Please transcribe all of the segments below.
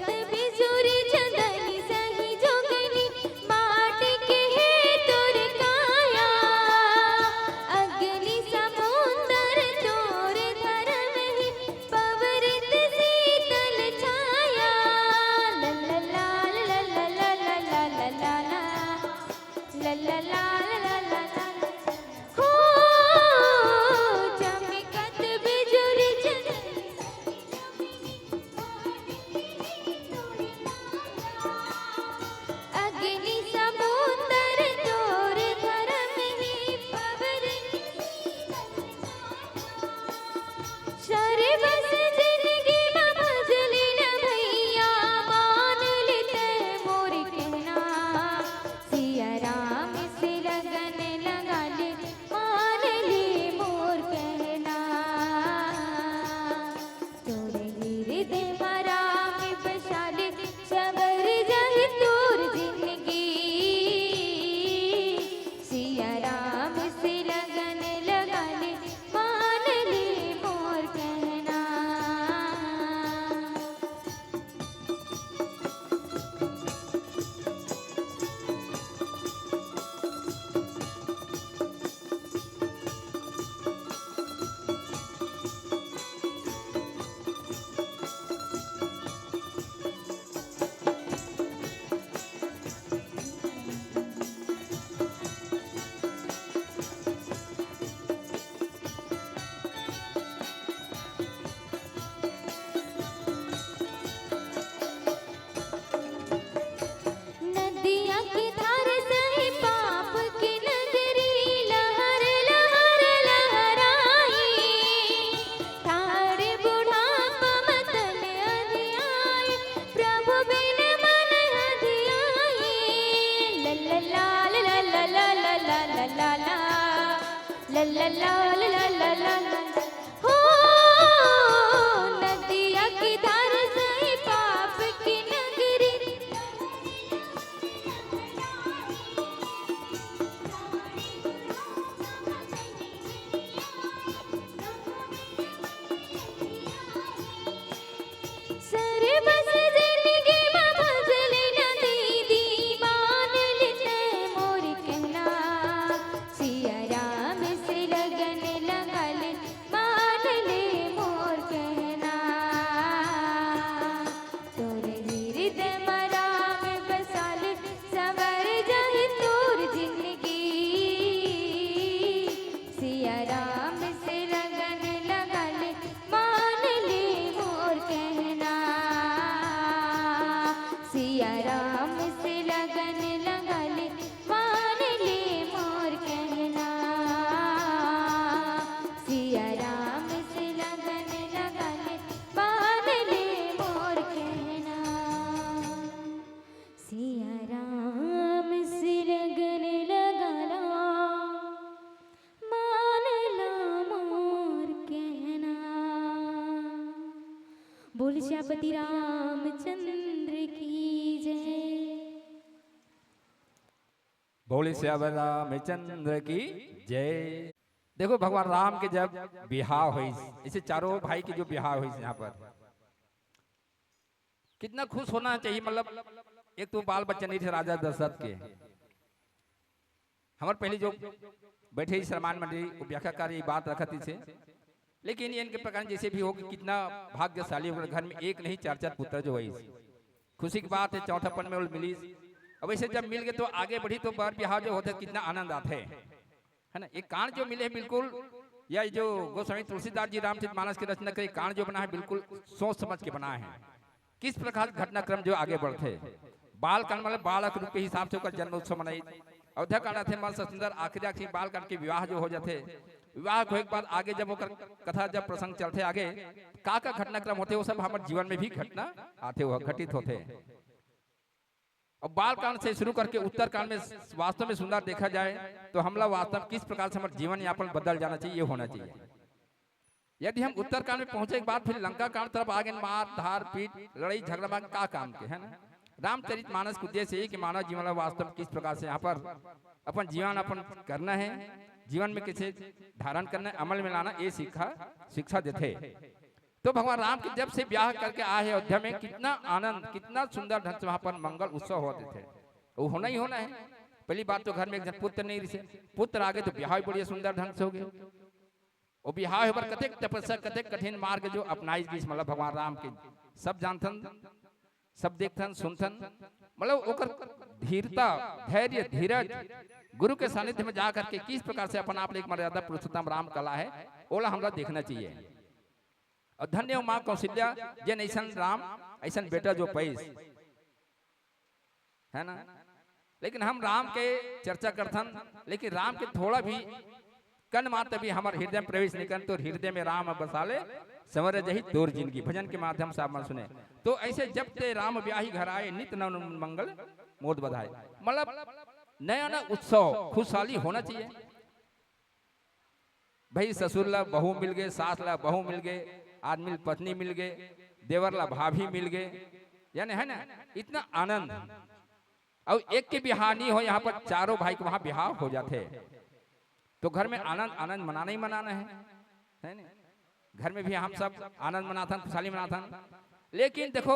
बिजुरी चंदनी सही जोगनी माटी के है तोर काया अग्नि समुंदर तोर धर्म ही पवरित शीतल छाया ला ला ला ला ला ला ला ला ला ला ला ला हो चमकत बिजुरी अग्नि समुंदर तोर धर्म ही पवरित सर्वस जिंदगी में भजली न भैया मान लेते मोर कहना सिया राम से लगन लगा ले मान ले मोर कहना तोरे हृदय मरा में बसा ले सबर जाए तोर जिंदगी सिया राम से लगन लगा ले मान ले मोर कहना नदिया की धार सही पाप की नगरी लहर लहर लहराई थारे बुढ़ापा मतन अधियाई प्रभु बिन मन अधियाई ला ला ला ला ला ला ला ला ला ला ला ला ला ला हो नदिया की धार सही पाप की नगरी सर्वस जिंदगी में भजली न दीदी मान लेते मोर कहना सिया राम से लगन लगा ले मान ले मोर कहना तोरे हृदय मरा में बसा ले सवर जाए तोर जिंदगी सिया राम से लगन लगा ले मान ले मोर कहना सिया राम से लगन लगा ले मान ले मोर कहना सिया राम से लगन लगा ले मान ले मोर कहना सिया राम से लगन लगा मान ला मोर कहना बोल श्यापति रामचंद्र की जय बोले श्यावर रामचंद्र की जय। देखो भगवान राम के जब बिहार हुई, इसे चारों भाई की जो बिहार हुई यहाँ पर कितना खुश होना चाहिए। मतलब एक तो बाल बच्चे नहीं थे राजा दशरथ के, हमारे पहले जो बैठे श्रमान मंडली वो व्याख्याकारी बात रखती थे, लेकिन इनके प्रकार जैसे भी हो कि कितना भाग्यशाली हो घर में एक नहीं चार चार पुत्र जो हुई, खुशी की बात है। चौथापन में मिली, अब ऐसे जब मिल गए तो आगे बढ़ी तो बार बिहार जो होते कितना आनंद आते है ना। एक कांड जो मिले बिल्कुल, या जो गोस्वामी तुलसीदास जी रामचरितमानस की रचना के कांड जो बना है बिल्कुल सोच समझ के बनाए हैं। किस प्रकार घटनाक्रम जो आगे बढ़ते, बाल कांड मतलब बालक रूप के हिसाब से जन्मोत्सव मनाई। अयोध्या कांड थे मन सुंदर, आखिरी आखिरी बाल कांड के विवाह जो हो जाते, विवाह होने के बाद आगे जब होकर कथा जब प्रसंग चलते आगे का घटनाक्रम होते वो सब हमारे जीवन में भी घटना आते हुए घटित होते। और बाल कांड से शुरू करके उत्तर कांड में वास्तव में सुंदर देखा जाए तो हमला वास्तव में किस प्रकार से हमारा जीवन यापन बदल जाना चाहिए, ये होना चाहिए। यदि हम उत्तर कांड में पहुंचे के बाद फिर लंका कांड तरफ आगे मार धार पीट लड़ाई झगड़ा मांग का काम के है ना। रामचरितमानस का उद्देश्य है कि मानव जीवन वास्तव में किस प्रकार से यहाँ पर अपन जीवन अपन करना है, जीवन में कैसे धारण करना है, अमल में लाना, ये शिक्षा देते। तो भगवान राम के जब से ब्याह करके आए अयोध्या में कितना आनंद, कितना सुंदर ढंग से वहां पर मंगल उत्सव होते थे। वो होना ही होना है। पहली बात तो घर में एक पुत्र नहीं रही, पुत्र आगे तो ब्याह भी बड़ी सुंदर ढंग से हो गया। वो ब्याह पर कतेक तपस्या, कतेक कठिन मार्ग जो अपनाई गई, मतलब भगवान राम के सब जानथन, सब देखथन, सुनथन, मतलब ओकर धीरता, धैर्य, धीरज, गुरु के सानिध्य में जा करके किस प्रकार से अपन आप एक मर्यादा पुरुषोत्तम राम कला है, ओला हमरा देखना चाहिए। और धन्य माँ कौशल्या जन ऐसन राम, ऐसन बेटा जो पैस है ना। लेकिन हम राम के चर्चा करथन, लेकिन राम के थोड़ा भी कन मात्र भी हमारे हृदय में प्रवेश नहीं करते, तो हृदय में राम बसाले संवर जही तोर जिंदगी, भजन के माध्यम से आप मन सुने। तो ऐसे जब ते राम ब्याही घर आए, नित्य नव मंगल मोद बधाए, मतलब नया नया उत्सव खुशहाली होना चाहिए। भाई ससुर ला बहू मिल गए, सास ला बहू मिल गए, आदमी पत्नी मिल गए, देवर ला भाभी मिल गए, यानी है ना इतना आनंद। और एक के बिहार नहीं हो, यहाँ पर चारों भाई के वहां बिहार हो जाते, तो घर में आनंद आनंद मनाना ही मनाना है ना। घर में भी हम सब आनंद मनाथन, खुशहाली मनाथन। लेकिन देखो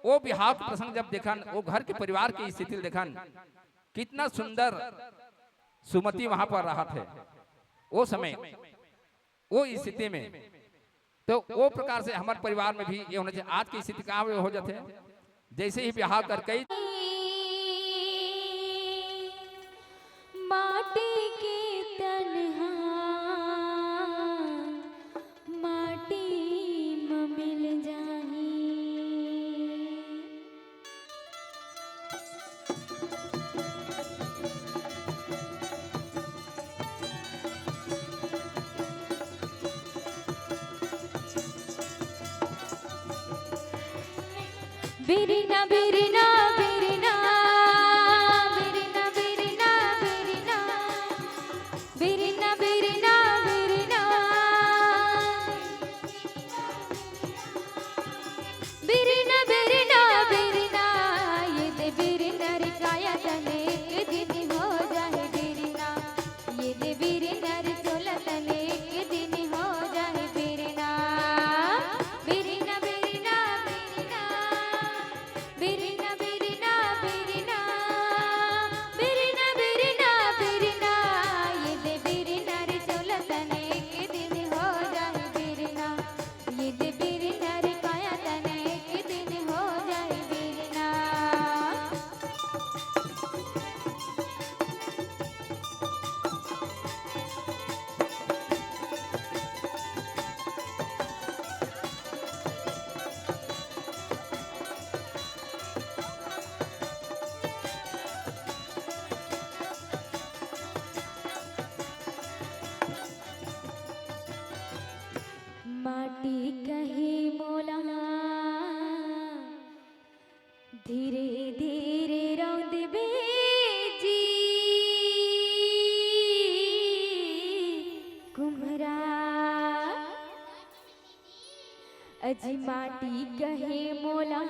वो बिहार का प्रसंग जब देखन, वो घर के परिवार की स्थिति देखन, कितना सुंदर सुमति वहां पर रहा थे वो समय, वो स्थिति में। तो वो प्रकार से हमारे परिवार में भी ये होना चाहिए। आज की स्थिति कहाँ हो जाते हैं, जैसे ही ब्याह करके माटी की तन्हा माटी में मिल जाही, बिरना बिरना बिरना बिरना बिरना बिरना बिरना बिरना बिरना बिरना बिरना बिरना, ये दे बिरना रे काया तने एक दिन हो जाए बिरना, ये दे बिरना रे चोला तने एक दिन हो जाए बिरना, बिरना बिरना बिरना बिरना बिरना बिरना बिरना बिरना बिरना, ये दे बिरना रे चोला तने एक दिन हो जाए बिरना, ये दे बिरना रे काया तने एक दिन हो जाए बिरना। माटी कहे मोला धीरे धीरे रौंद बेजी, कुम्हरा अजी माटी कहे मोला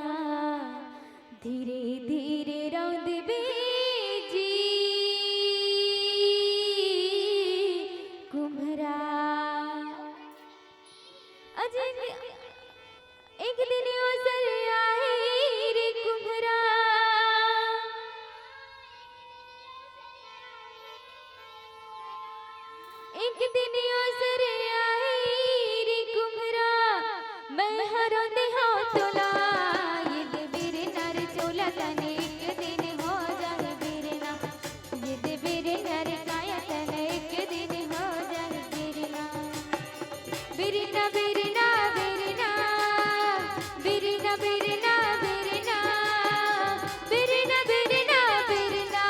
धीरे धीरे रौंद बेजी, कुम्हरा अजन एक दिन ओसर आए रे कुम्हरा, एक दिन ओसर आए रे कुम्हरा, मैं हरों दे हाँ तोला, ये दे बिरना रे चोला तने एक दिन हो जाए बिरना, ये दे बिरना रे काया तने एक दिन हो जाए बिरना, बिरना बिरना बिरना बिरना बिरना बिरना बिरना बिरना बिरना,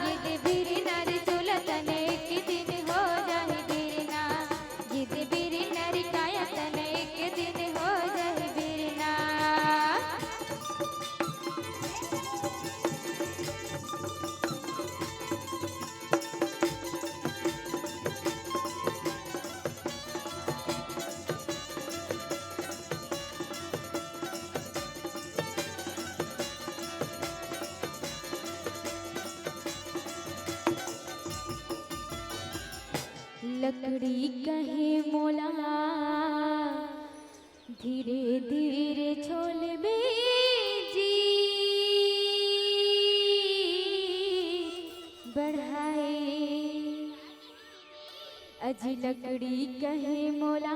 ये दे बिरना रे चोला तने एक दिन हो जाए बिरना, ये दे बिरना रे काया तने एक दिन हो जाए बिरना। लकड़ी कहे मोला धीरे धीरे छोलबे जी बढ़ाए अजी लकड़ी कहे मोला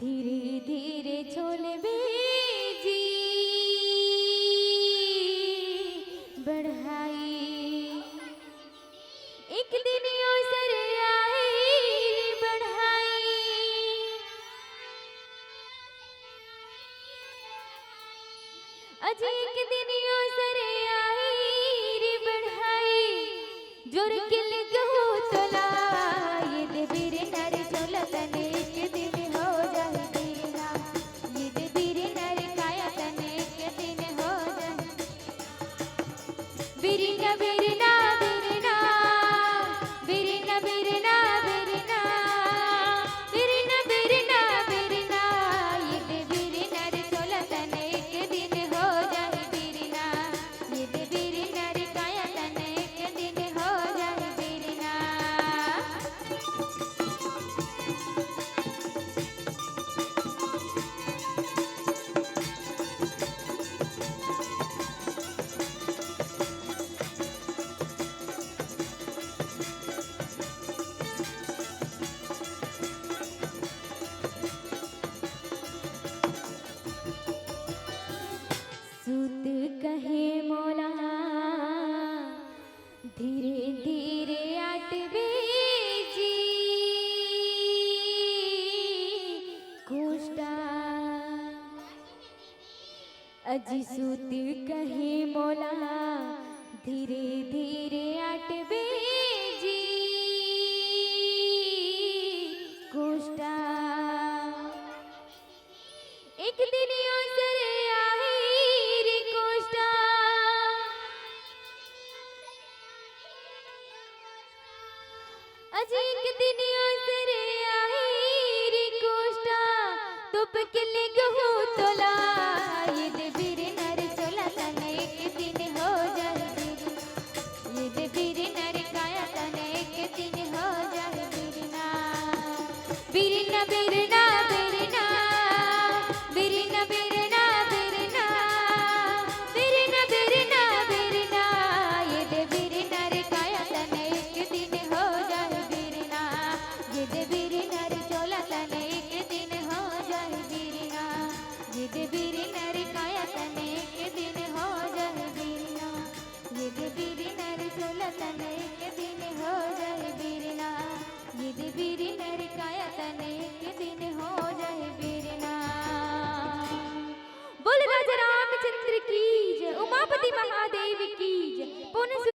धीरे धीरे छोलबे जी बढ़ाए एक दिन अवसर आए बढ़ाई अजी एक दिन अवसर आए रे बढ़ाई जोर किल गहो तोला ये दे बीरे नर चोला तने एक दिन हो जाए बीरना ये दे बीरे नर काया तने एक दिन हो जाए बीरना बीरना बीरना बीरना बीरना बीरना बीरना बीरना बीरना ये दे बीरे नर चोला तने एक दिन हो जाए बीरना ये दे बीरे नर काया तने एक दिन हो जाए बीरना सूत कहे मोला धीरे धीरे आटबे जी कोष्टा अजी सूत कहे मोला धीरे धीरे आटबे जी कोष्टा एक दिन अवसर आए रे कोष्टा अजी एक दिन अवसर आए रे कोष्टा तो पकले गहो तोला ये दे बीरे नर चोला तने एक दिन हो जाए बीरना ये दे बीरे नर काया तने एक दिन हो जाए बीरना बीरना बीरना बीरना बीरना बीरना बीरना बीरना बीरना बीरना ये दे बीरना रे काया तने एक दिन हो जाए बीरना ये दे बीरना रे चोला तने एक दिन हो जाए बीरना ये दे बीरना रे काया तने एक दिन हो जाए बीरना ये दे बीरना रे चोला तने एक दिन हो जाए बीरना ये दे बीरना रे काया तने एक दिन हो जाए बीरना बोल राजा रामचंद्र की जय उमापति महादेव की